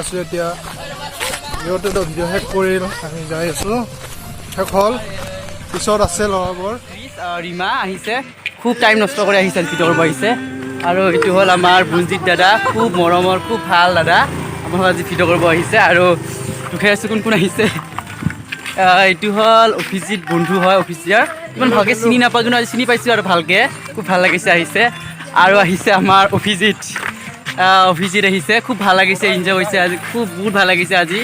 আছোঁ এতিয়া ইহঁতেতো ভিডিঅ' শেষ কৰিল আমি যাই আছোঁ শেষ হ'ল পিছত আছে ল'ৰাবোৰ ৰীমা আহিছে খুব টাইম নষ্ট কৰি আহিছে ভিডিঅ' কৰিব আহিছে আৰু এইটো হ'ল আমাৰ বুঞ্জিত দাদা খুব মৰমৰ খুব ভাল দাদা আমাৰ আজি ভিডিঅ' কৰিব আহিছে আৰু দুখে আছোঁ কোন কোন আহিছে এইটো হ'ল অভিজিত বন্ধু হয় অফিচিয়াৰ ইমান ভালকৈ চিনি নাপাওঁ কিন্তু আজি চিনি পাইছোঁ আৰু ভালকৈ খুব ভাল লাগিছে আহিছে আৰু আহিছে আমাৰ অভিজিত আহিছে খুব ভাল লাগিছে এনজয় হৈছে আজি খুব বহুত ভাল লাগিছে আজি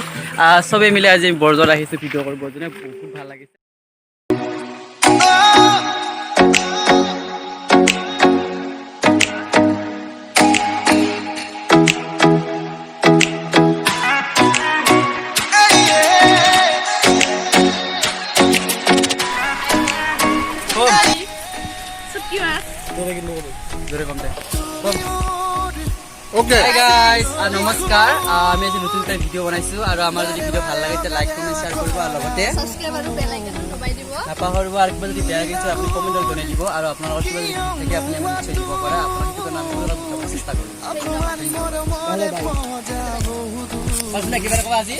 চবেই মিলি আজি বৰজত আহিছোঁ ভিডিঅ' কৰিব যেনে বহুত ভাল লাগিছে Okay. Hi guys, নমস্কাৰ আমি আজি নতুন এটা ভিডিঅ' বনাইছোঁ আৰু আমাৰ যদি ভিডিঅ' ভাল লাগিছে লাইক কমেণ্ট শ্বেয়াৰ কৰিব আৰু লগতে সাবস্ক্ৰাইব আৰু বেল আইকন দবাই দিব নাপাহৰিব আৰু কিবা যদি বেয়া লাগিছে আপুনি কমেণ্টত জনাই দিব আৰু আপোনালোকৰ কিবা যদি থাকে আপুনি আমাক নিশ্চয় দিব পাৰে আপোনাৰ সেইটো কাৰণে আমি অলপ বুজাব চেষ্টা কৰিম কিবা ক'ব আজি